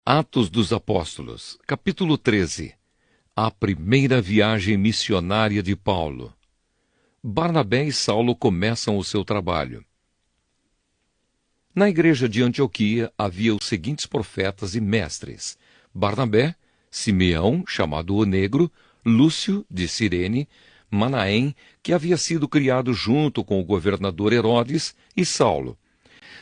Atos dos Apóstolos, capítulo 13. A primeira viagem missionária de Paulo. Barnabé e Saulo começam o seu trabalho. Na igreja de Antioquia havia os seguintes profetas e mestres: Barnabé, Simeão, chamado o Negro, Lúcio, de Cirene, Manaém, que havia sido criado junto com o governador Herodes, e Saulo.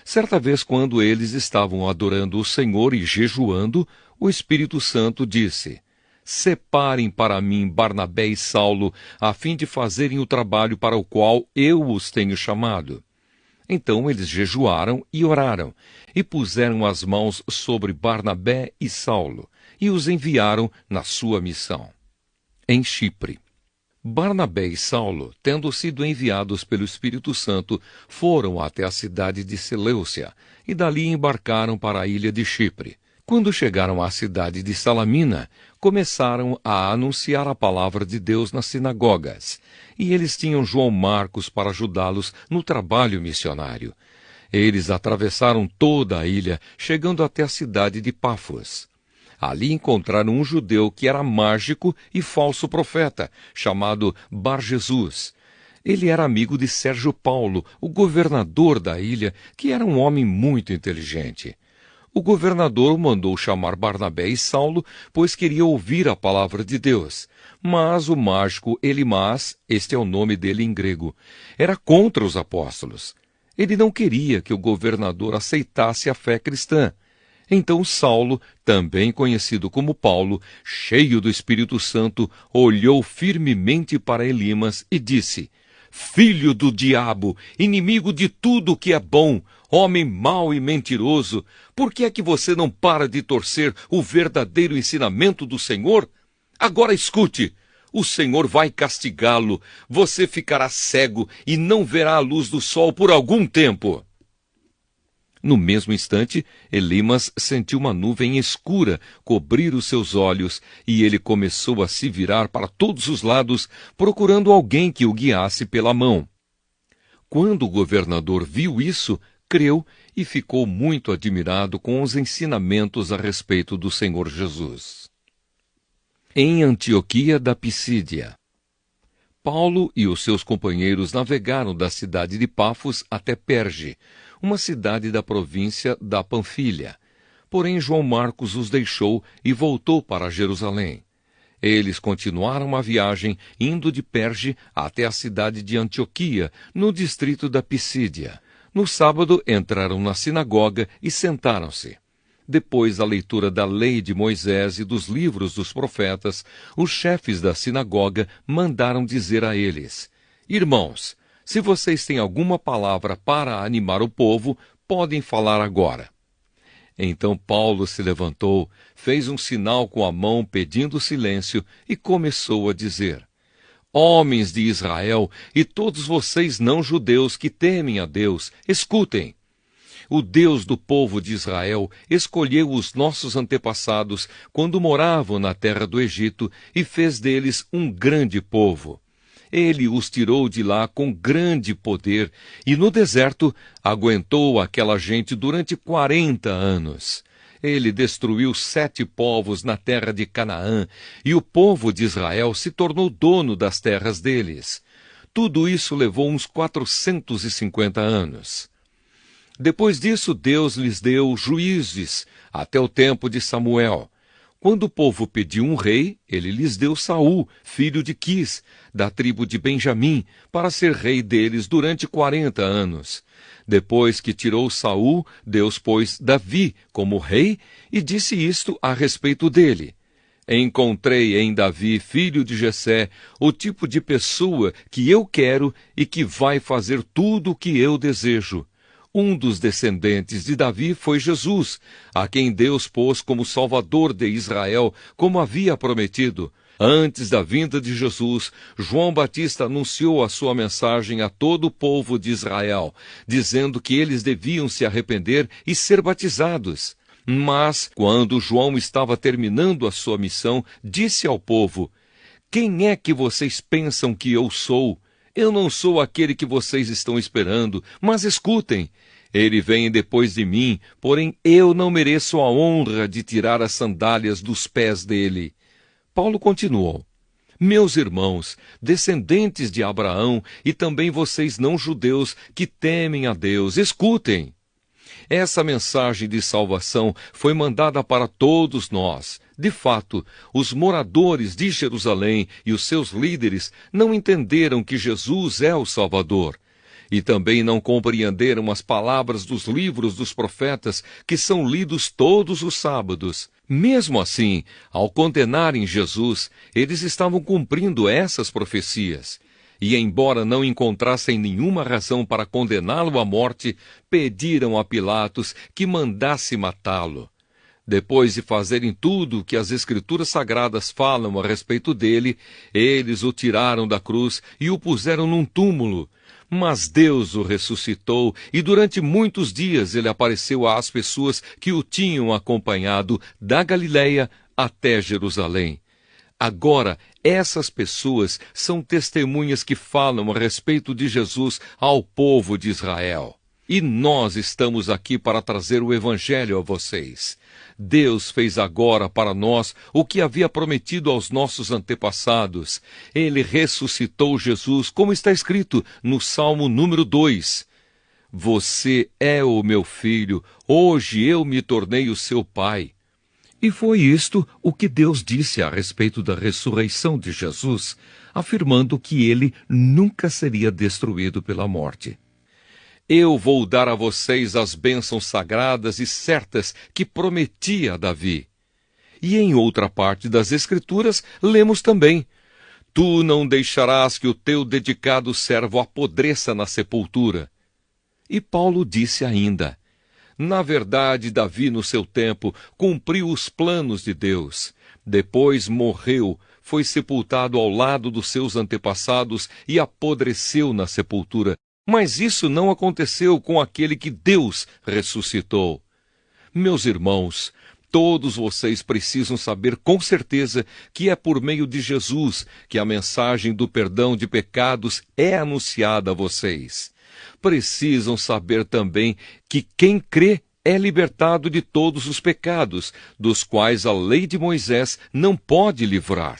Certa vez, quando eles estavam adorando o Senhor e jejuando, o Espírito Santo disse: Separem para mim Barnabé e Saulo, a fim de fazerem o trabalho para o qual eu os tenho chamado. Então eles jejuaram e oraram, e puseram as mãos sobre Barnabé e Saulo, e os enviaram na sua missão. Em Chipre. Barnabé e Saulo, tendo sido enviados pelo Espírito Santo, foram até a cidade de Seleucia, e dali embarcaram para a ilha de Chipre. Quando chegaram à cidade de Salamina, começaram a anunciar a palavra de Deus nas sinagogas, e eles tinham João Marcos para ajudá-los no trabalho missionário. Eles atravessaram toda a ilha, chegando até a cidade de Pafos. Ali encontraram um judeu que era mágico e falso profeta, chamado Bar-Jesus. Ele era amigo de Sérgio Paulo, o governador da ilha, que era um homem muito inteligente. O governador mandou chamar Barnabé e Saulo, pois queria ouvir a palavra de Deus. Mas o mágico Elimas, este é o nome dele em grego, era contra os apóstolos. Ele não queria que o governador aceitasse a fé cristã. Então Saulo, também conhecido como Paulo, cheio do Espírito Santo, olhou firmemente para Elimas e disse: Filho do diabo, inimigo de tudo que é bom, homem mau e mentiroso, por que é que você não para de torcer o verdadeiro ensinamento do Senhor? Agora escute, o Senhor vai castigá-lo, você ficará cego e não verá a luz do sol por algum tempo. No mesmo instante, Elimas sentiu uma nuvem escura cobrir os seus olhos, e ele começou a se virar para todos os lados, procurando alguém que o guiasse pela mão. Quando o governador viu isso, creu e ficou muito admirado com os ensinamentos a respeito do Senhor Jesus. Em Antioquia da Pisídia. Paulo e os seus companheiros navegaram da cidade de Pafos até Perge, uma cidade da província da Panfilha. Porém, João Marcos os deixou e voltou para Jerusalém. Eles continuaram a viagem, indo de Perge até a cidade de Antioquia, no distrito da Pisídia. No sábado, entraram na sinagoga e sentaram-se. Depois da leitura da lei de Moisés e dos livros dos profetas, os chefes da sinagoga mandaram dizer a eles: Irmãos, se vocês têm alguma palavra para animar o povo, podem falar agora. Então Paulo se levantou, fez um sinal com a mão pedindo silêncio e começou a dizer: Homens de Israel e todos vocês não-judeus que temem a Deus, escutem. O Deus do povo de Israel escolheu os nossos antepassados quando moravam na terra do Egito e fez deles um grande povo. Ele os tirou de lá com grande poder e no deserto aguentou aquela gente durante 40 anos. Ele destruiu 7 povos na terra de Canaã e o povo de Israel se tornou dono das terras deles. Tudo isso levou uns 450 anos. Depois disso, Deus lhes deu juízes até o tempo de Samuel. Quando o povo pediu um rei, ele lhes deu Saul, filho de Quis, da tribo de Benjamim, para ser rei deles durante 40 anos. Depois que tirou Saul, Deus pôs Davi como rei e disse isto a respeito dele: Encontrei em Davi, filho de Jessé, o tipo de pessoa que eu quero e que vai fazer tudo o que eu desejo. Um dos descendentes de Davi foi Jesus, a quem Deus pôs como Salvador de Israel, como havia prometido. Antes da vinda de Jesus, João Batista anunciou a sua mensagem a todo o povo de Israel, dizendo que eles deviam se arrepender e ser batizados. Mas, quando João estava terminando a sua missão, disse ao povo: Quem é que vocês pensam que eu sou? Eu não sou aquele que vocês estão esperando, mas escutem, Ele vem depois de mim, porém eu não mereço a honra de tirar as sandálias dos pés dele. Paulo continuou: Meus irmãos, descendentes de Abraão, e também vocês não-judeus que temem a Deus, escutem. Essa mensagem de salvação foi mandada para todos nós. De fato, os moradores de Jerusalém e os seus líderes não entenderam que Jesus é o Salvador. E também não compreenderam as palavras dos livros dos profetas que são lidos todos os sábados. Mesmo assim, ao condenarem Jesus, eles estavam cumprindo essas profecias. E, embora não encontrassem nenhuma razão para condená-lo à morte, pediram a Pilatos que mandasse matá-lo. Depois de fazerem tudo o que as Escrituras Sagradas falam a respeito dele, eles o tiraram da cruz e o puseram num túmulo. Mas Deus o ressuscitou, e durante muitos dias ele apareceu às pessoas que o tinham acompanhado da Galileia até Jerusalém. Agora, essas pessoas são testemunhas que falam a respeito de Jesus ao povo de Israel. E nós estamos aqui para trazer o Evangelho a vocês. Deus fez agora para nós o que havia prometido aos nossos antepassados. Ele ressuscitou Jesus, como está escrito no Salmo número 2. Você é o meu filho, hoje eu me tornei o seu pai. E foi isto o que Deus disse a respeito da ressurreição de Jesus, afirmando que ele nunca seria destruído pela morte. Eu vou dar a vocês as bênçãos sagradas e certas que prometi a Davi. E em outra parte das Escrituras, lemos também: Tu não deixarás que o teu dedicado servo apodreça na sepultura. E Paulo disse ainda: Na verdade, Davi, no seu tempo, cumpriu os planos de Deus. Depois morreu, foi sepultado ao lado dos seus antepassados e apodreceu na sepultura. Mas isso não aconteceu com aquele que Deus ressuscitou. Meus irmãos, todos vocês precisam saber com certeza que é por meio de Jesus que a mensagem do perdão de pecados é anunciada a vocês. Precisam saber também que quem crê é libertado de todos os pecados, dos quais a lei de Moisés não pode livrar.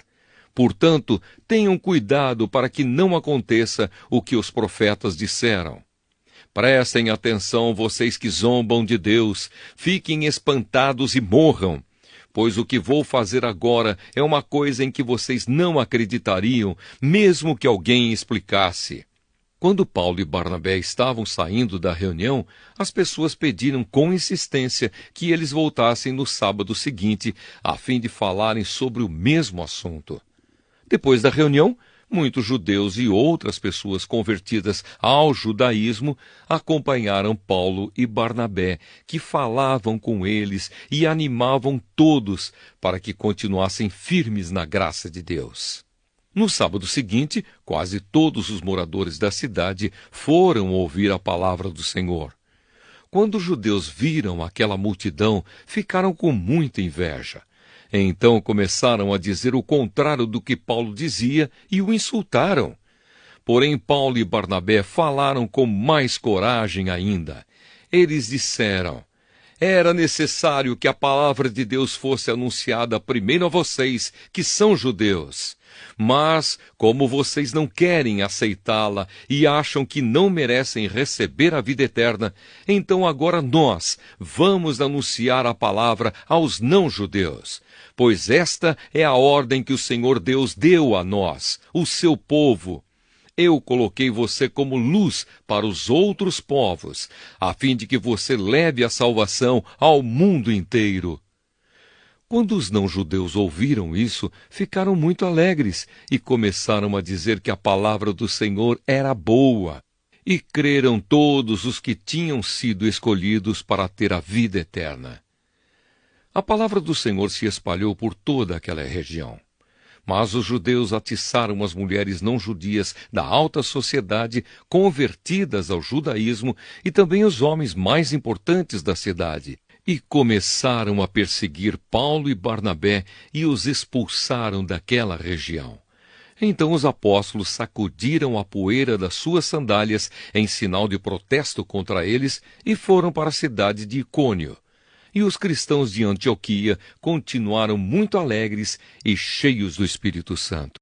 Portanto, tenham cuidado para que não aconteça o que os profetas disseram. Prestem atenção, vocês que zombam de Deus, fiquem espantados e morram, pois o que vou fazer agora é uma coisa em que vocês não acreditariam, mesmo que alguém explicasse. Quando Paulo e Barnabé estavam saindo da reunião, as pessoas pediram com insistência que eles voltassem no sábado seguinte, a fim de falarem sobre o mesmo assunto. Depois da reunião, muitos judeus e outras pessoas convertidas ao judaísmo acompanharam Paulo e Barnabé, que falavam com eles e animavam todos para que continuassem firmes na graça de Deus. No sábado seguinte, quase todos os moradores da cidade foram ouvir a palavra do Senhor. Quando os judeus viram aquela multidão, ficaram com muita inveja. Então começaram a dizer o contrário do que Paulo dizia e o insultaram. Porém, Paulo e Barnabé falaram com mais coragem ainda. Eles disseram: Era necessário que a palavra de Deus fosse anunciada primeiro a vocês, que são judeus. Mas, como vocês não querem aceitá-la e acham que não merecem receber a vida eterna, então agora nós vamos anunciar a palavra aos não-judeus. Pois esta é a ordem que o Senhor Deus deu a nós, o seu povo. Eu coloquei você como luz para os outros povos, a fim de que você leve a salvação ao mundo inteiro. Quando os não-judeus ouviram isso, ficaram muito alegres e começaram a dizer que a palavra do Senhor era boa. E creram todos os que tinham sido escolhidos para ter a vida eterna. A palavra do Senhor se espalhou por toda aquela região. Mas os judeus atiçaram as mulheres não-judias da alta sociedade convertidas ao judaísmo e também os homens mais importantes da cidade. E começaram a perseguir Paulo e Barnabé e os expulsaram daquela região. Então os apóstolos sacudiram a poeira das suas sandálias em sinal de protesto contra eles e foram para a cidade de Icônio. E os cristãos de Antioquia continuaram muito alegres e cheios do Espírito Santo.